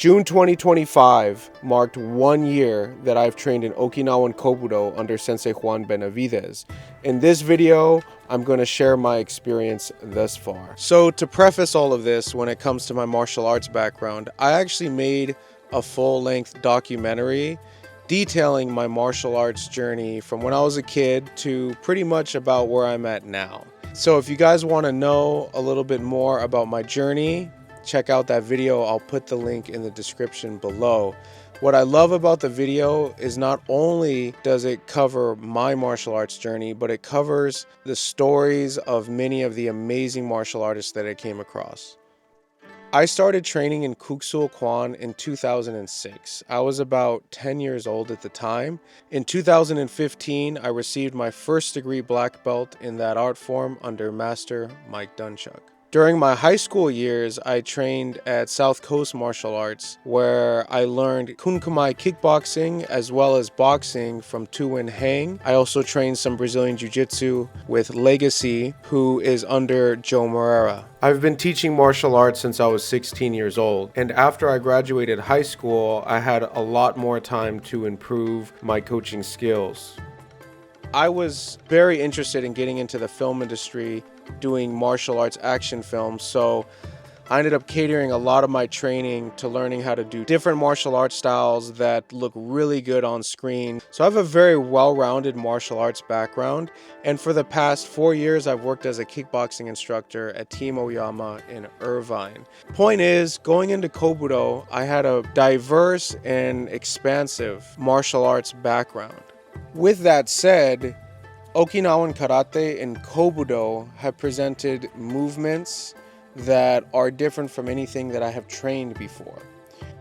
June 2025 marked 1 year that I've trained in Okinawan Kobudo under Sensei Juan Benavidez. In this video, I'm going to share my experience thus far. So to preface all of this, when it comes to my martial arts background, I actually made a full-length documentary detailing my martial arts journey from when I was a kid to pretty much about where I'm at now. So if you guys want to know a little bit more about my journey, check out that video. I'll put the link in the description below. What I love about the video is not only does it cover my martial arts journey, but it covers the stories of many of the amazing martial artists that I came across. I started training in Okinawan in 2006. I was about 10 years old at the time. In 2015, I received my first degree black belt in that art form under Master Mike Dunchuk. During my high school years, I trained at South Coast Martial Arts, where I learned kunkamai kickboxing as well as boxing from Tu Win Hang. I also trained some Brazilian Jiu-Jitsu with Legacy, who is under Joe Moreira. I've been teaching martial arts since I was 16 years old, and after I graduated high school, I had a lot more time to improve my coaching skills. I was very interested in getting into the film industry, doing martial arts action films, so I ended up catering a lot of my training to learning how to do different martial arts styles that look really good on screen. So I have a very well-rounded martial arts background, and for the past 4 years I've worked as a kickboxing instructor at Team Oyama in Irvine. Point is, going into Kobudo, I had a diverse and expansive martial arts background. With that said, Okinawan Karate and Kobudo have presented movements that are different from anything that I have trained before.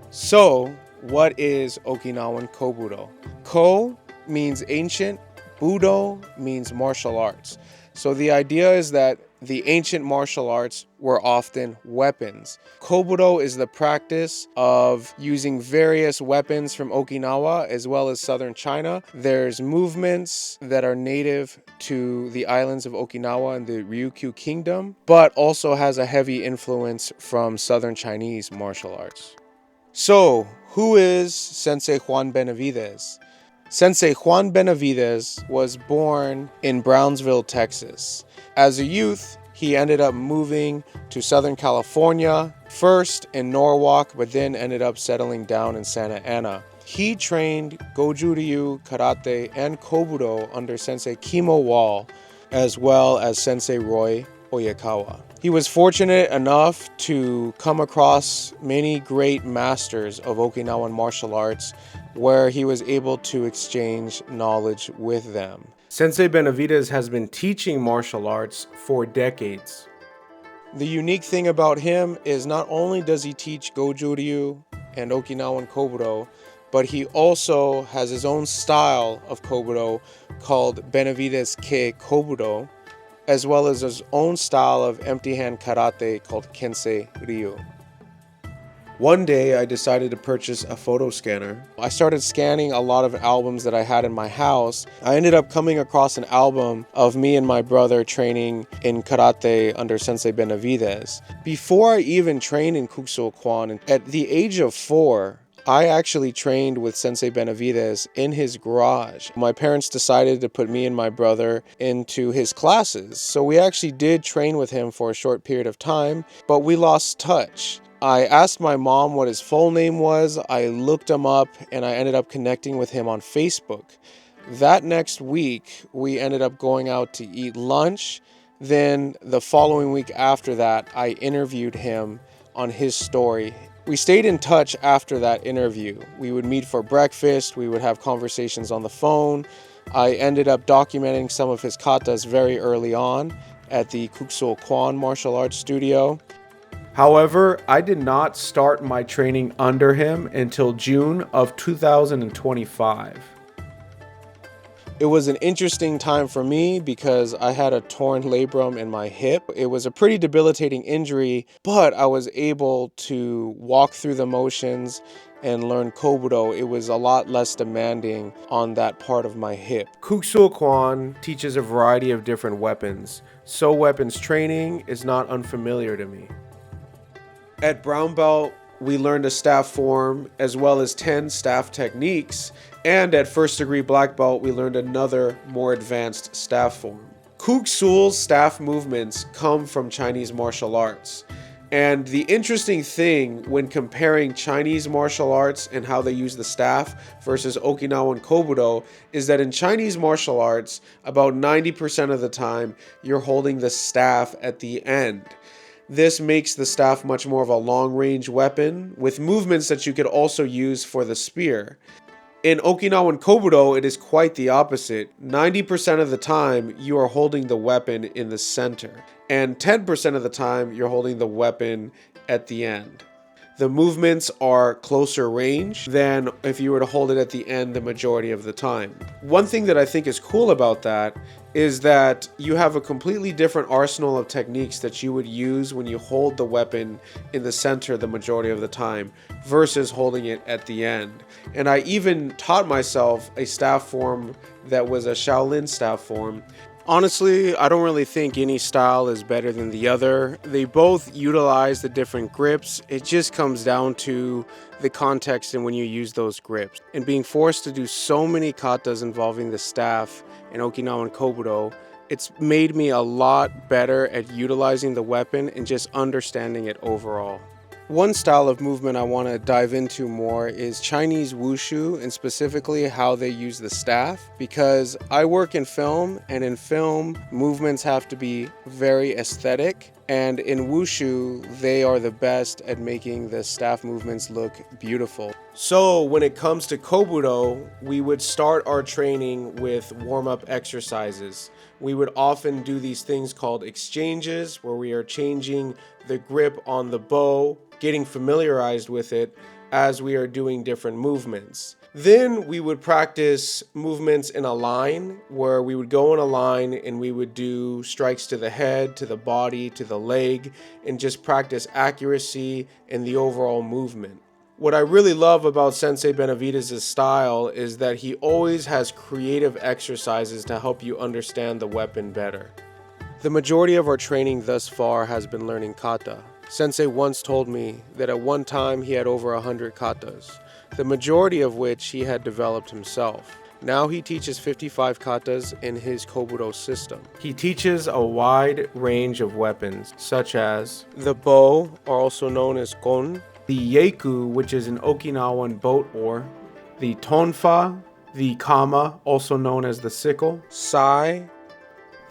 So, what is Okinawan Kobudo? Ko means ancient, Budo means martial arts. So the idea is that the ancient martial arts were often weapons. Kobudo is the practice of using various weapons from Okinawa as well as southern China. There's movements that are native to the islands of Okinawa and the Ryukyu Kingdom, but also has a heavy influence from southern Chinese martial arts. So, who is Sensei Juan Benavidez? Sensei Juan Benavidez was born in Brownsville, Texas. As a youth, he ended up moving to Southern California, first in Norwalk, but then ended up settling down in Santa Ana. He trained Goju-Ryu, Karate, and Kobudo under Sensei Kimo Wall, as well as Sensei Roy Oyakawa. He was fortunate enough to come across many great masters of Okinawan martial arts where he was able to exchange knowledge with them. Sensei Benavidez has been teaching martial arts for decades. The unique thing about him is not only does he teach Goju-Ryu and Okinawan Kobudo, but he also has his own style of Kobudo called Benavidez Kei Kobudo, as well as his own style of empty hand karate called Sensei Ryu. One day I decided to purchase a photo scanner. I started scanning a lot of albums that I had in my house. I ended up coming across an album of me and my brother training in karate under Sensei Benavidez. Before I even trained in Okinawan, at the age of 4, I actually trained with Sensei Benavidez in his garage. My parents decided to put me and my brother into his classes, so we actually did train with him for a short period of time, but we lost touch. I asked my mom what his full name was, I looked him up, and I ended up connecting with him on Facebook. That next week, we ended up going out to eat lunch. Then the following week after that, I interviewed him on his story. We stayed in touch after that interview. We would meet for breakfast, we would have conversations on the phone. I ended up documenting some of his katas very early on at the Okinawan Martial Arts Studio. However, I did not start my training under him until June of 2025. It was an interesting time for me because I had a torn labrum in my hip. It was a pretty debilitating injury, but I was able to walk through the motions and learn Kobudo. It was a lot less demanding on that part of my hip. Okinawan teaches a variety of different weapons, so weapons training is not unfamiliar to me. At brown belt, we learned a staff form as well as 10 staff techniques, and at first degree black belt we learned another more advanced staff form. Kuk Sool's staff movements come from Chinese martial arts. And the interesting thing when comparing Chinese martial arts and how they use the staff versus Okinawan Kobudo is that in Chinese martial arts, about 90% of the time, you're holding the staff at the end. This makes the staff much more of a long-range weapon with movements that you could also use for the spear. In Okinawan Kobudo, it is quite the opposite. 90% of the time, you are holding the weapon in the center, and 10% of the time, you're holding the weapon at the end. The movements are closer range than if you were to hold it at the end the majority of the time. One thing that I think is cool about that is that you have a completely different arsenal of techniques that you would use when you hold the weapon in the center the majority of the time versus holding it at the end. And I even taught myself a staff form that was a Shaolin staff form. Honestly, I don't really think any style is better than the other. They both utilize the different grips. It just comes down to the context and when you use those grips. And being forced to do so many katas involving the staff in Okinawan Kobudo, it's made me a lot better at utilizing the weapon and just understanding it overall. One style of movement I want to dive into more is Chinese wushu, and specifically how they use the staff, because I work in film, and in film movements have to be very aesthetic, and in wushu they are the best at making the staff movements look beautiful. So when it comes to Kobudo, we would start our training with warm-up exercises. We would often do these things called exchanges, where we are changing the grip on the bow, getting familiarized with it as we are doing different movements. Then we would practice movements in a line, where we would go in a line and we would do strikes to the head, to the body, to the leg, and just practice accuracy and the overall movement. What I really love about Sensei Benavidez' style is that he always has creative exercises to help you understand the weapon better. The majority of our training thus far has been learning kata. Sensei once told me that at one time he had over 100 katas, the majority of which he had developed himself. Now he teaches 55 katas in his Kobudo system. He teaches a wide range of weapons, such as the bow, or also known as kon, the yeku, which is an Okinawan boat oar, the tonfa, the kama, also known as the sickle, sai,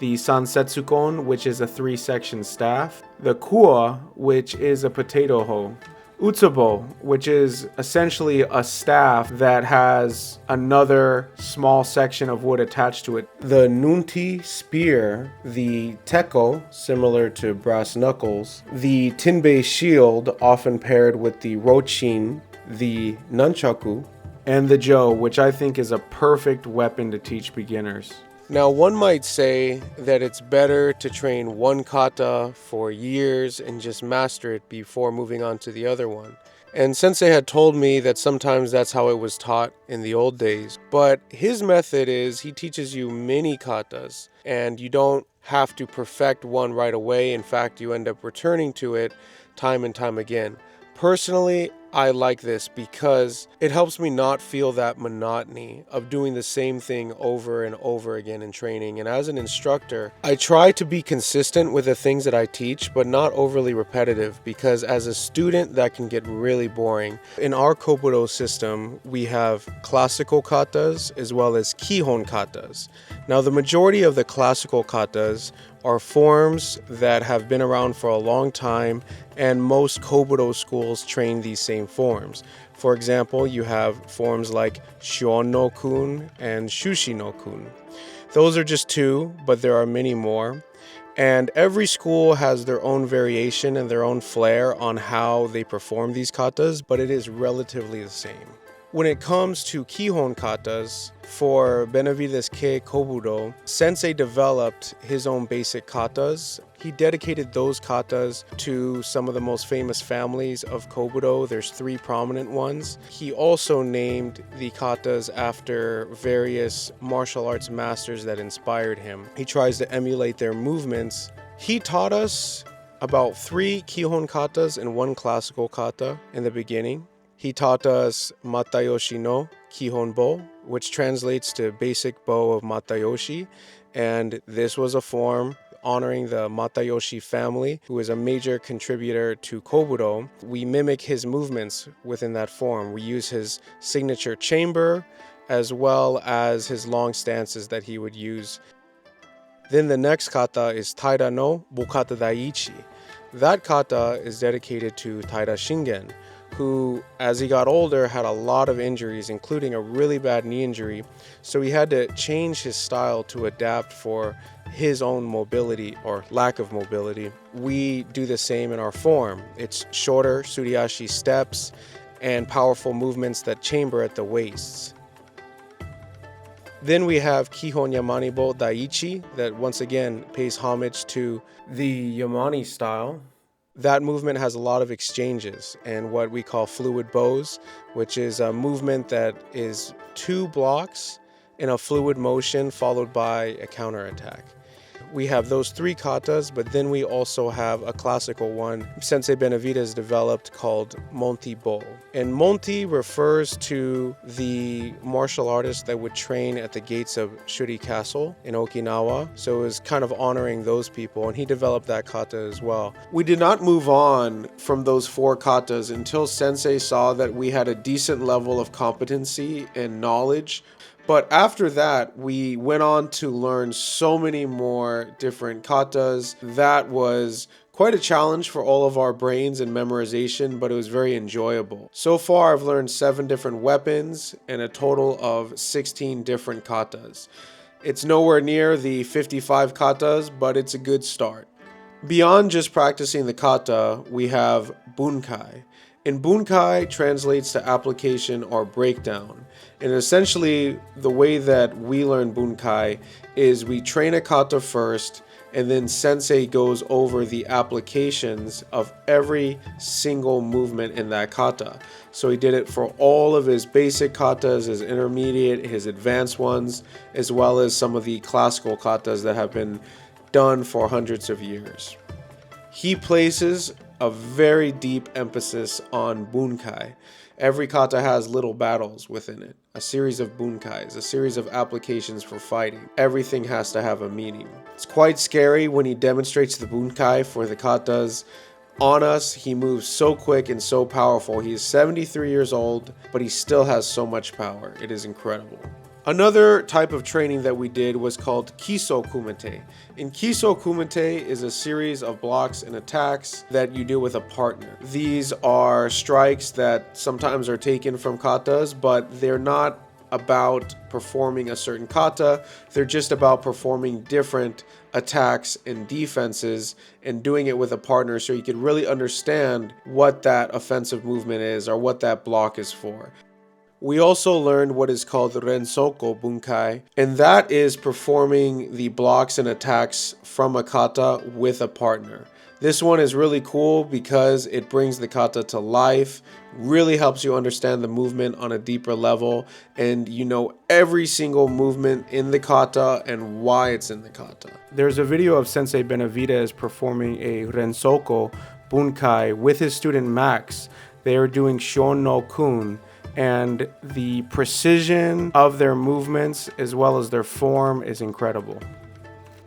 the sansetsukon, which is a 3-section staff, the kua, which is a potato hoe, utsubo, which is essentially a staff that has another small section of wood attached to it, the nunti spear, the teko, similar to brass knuckles, the tinbei shield, often paired with the rochin, the nunchaku, and the jo, which I think is a perfect weapon to teach beginners. Now, one might say that it's better to train one kata for years and just master it before moving on to the other one. And Sensei had told me that sometimes that's how it was taught in the old days. But his method is he teaches you many katas, and you don't have to perfect one right away. In fact, you end up returning to it time and time again. Personally, I like this because it helps me not feel that monotony of doing the same thing over and over again in training. And as an instructor, I try to be consistent with the things that I teach, but not overly repetitive, because as a student, that can get really boring. In our Kobudo system, we have classical katas as well as kihon katas. Now, the majority of the classical katas are forms that have been around for a long time, and most Kobudo schools train these same forms. For example, you have forms like Shion no kun and Shushi no kun. Those are just two, but there are many more. And every school has their own variation and their own flair on how they perform these katas, but it is relatively the same. When it comes to kihon katas, for Benavidez Kei Kobudo, Sensei developed his own basic katas. He dedicated those katas to some of the most famous families of Kobudo. There's 3 prominent ones. He also named the katas after various martial arts masters that inspired him. He tries to emulate their movements. He taught us about 3 Kihon katas and 1 classical kata in the beginning. He taught us Matayoshi no Kihon Bo, which translates to basic bow of Matayoshi, and this was a form honoring the Matayoshi family, who is a major contributor to Kobudo. We mimic his movements within that form. We use his signature chamber as well as his long stances that he would use. Then the next kata is Taira no Bukata Daiichi. That kata is dedicated to Taira Shingen, who, as he got older, had a lot of injuries, including a really bad knee injury, so he had to change his style to adapt for his own mobility or lack of mobility. We do the same in our form. It's shorter Suriashi steps and powerful movements that chamber at the waists. Then we have Kihon Yamanibo Daiichi, that once again pays homage to the Yamani style. That movement has a lot of exchanges and what we call fluid bows, which is a movement that is 2 blocks in a fluid motion followed by a counterattack. We have those 3 katas, but then we also have a classical one Sensei Benavidez developed called Monti Bo. And Monti refers to the martial artists that would train at the gates of Shuri Castle in Okinawa. So it was kind of honoring those people, and he developed that kata as well. We did not move on from those 4 katas until Sensei saw that we had a decent level of competency and knowledge. But after that, we went on to learn so many more different katas. That was quite a challenge for all of our brains and memorization, but it was very enjoyable. So far, I've learned 7 different weapons and a total of 16 different katas. It's nowhere near the 55 katas, but it's a good start. Beyond just practicing the kata, we have bunkai. And bunkai translates to application or breakdown. And essentially, the way that we learn bunkai is we train a kata first, and then Sensei goes over the applications of every single movement in that kata. So he did it for all of his basic katas, his intermediate, his advanced ones, as well as some of the classical katas that have been done for hundreds of years. He places a very deep emphasis on bunkai. Every kata has little battles within it, a series of bunkais, a series of applications for fighting. Everything has to have a meaning. It's quite scary when he demonstrates the bunkai for the katas on us. He moves so quick and so powerful. He is 73 years old, but he still has so much power. It is incredible. Another type of training that we did was called Kiso Kumite. And Kiso Kumite is a series of blocks and attacks that you do with a partner. These are strikes that sometimes are taken from katas, but they're not about performing a certain kata. They're just about performing different attacks and defenses and doing it with a partner so you can really understand what that offensive movement is or what that block is for. We also learned what is called Rensoko Bunkai, and that is performing the blocks and attacks from a kata with a partner. This one is really cool because it brings the kata to life, really helps you understand the movement on a deeper level, and you know every single movement in the kata and why it's in the kata. There's a video of Sensei Benavidez performing a Rensoko Bunkai with his student Max. They are doing Shon no Kun, and the precision of their movements as well as their form is incredible.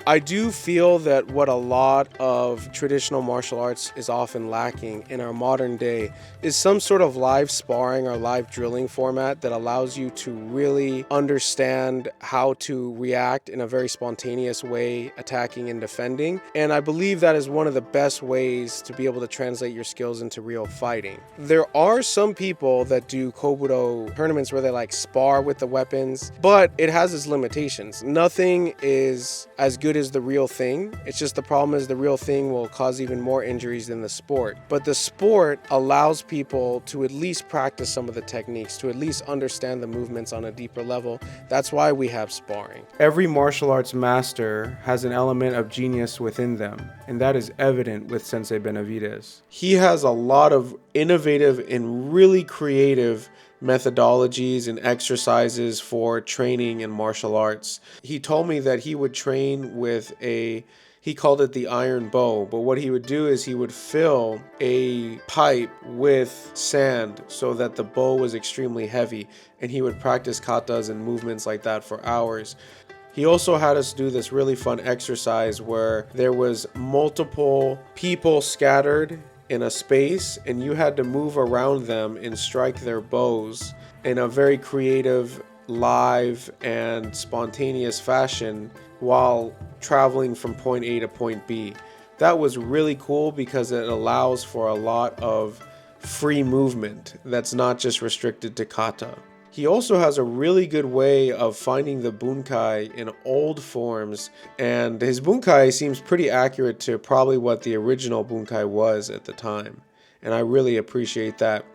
I do feel that what a lot of traditional martial arts is often lacking in our modern day is some sort of live sparring or live drilling format that allows you to really understand how to react in a very spontaneous way, attacking and defending. And I believe that is one of the best ways to be able to translate your skills into real fighting. There are some people that do Kobudo tournaments where they like spar with the weapons, but it has its limitations. Nothing is as good as the real thing. It's just the problem is the real thing will cause even more injuries than the sport. But the sport allows people to at least practice some of the techniques, to at least understand the movements on a deeper level. That's why we have sparring. Every martial arts master has an element of genius within them, and that is evident with Sensei Benavidez. He has a lot of innovative and really creative methodologies and exercises for training in martial arts. He told me that he would train with he He called it the iron bow, but what he would do is he would fill a pipe with sand so that the bow was extremely heavy, and he would practice katas and movements like that for hours. He also had us do this really fun exercise where there was multiple people scattered in a space, and you had to move around them and strike their bows in a very creative, live, and spontaneous fashion while traveling from point A to point B. That was really cool because it allows for a lot of free movement that's not just restricted to kata. He also has a really good way of finding the bunkai in old forms, and his bunkai seems pretty accurate to probably what the original bunkai was at the time, and I really appreciate that.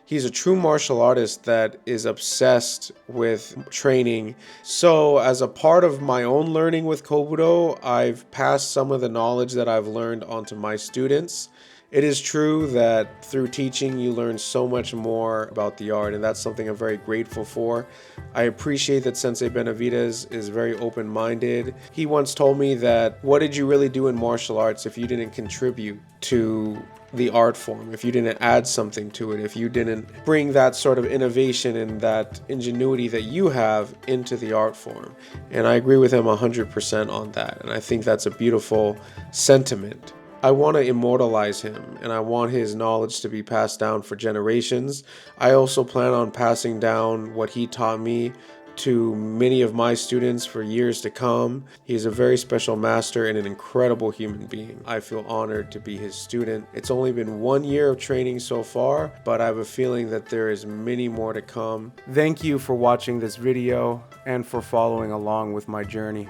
He's a true martial artist that is obsessed with training. So as a part of my own learning with Kobudo, I've passed some of the knowledge that I've learned onto my students. It is true that through teaching you learn so much more about the art, and that's something I'm very grateful for. I appreciate that Sensei Benavidez is very open-minded. He once told me that, what did you really do in martial arts if you didn't contribute to the art form, if you didn't add something to it, if you didn't bring that sort of innovation and that ingenuity that you have into the art form? And I agree with him 100% on that, and I think that's a beautiful sentiment. I want to immortalize him, and I want his knowledge to be passed down for generations. I also plan on passing down what he taught me to many of my students for years to come. He's a very special master and an incredible human being. I feel honored to be his student. It's only been 1 year of training so far, but I have a feeling that there is many more to come. Thank you for watching this video and for following along with my journey.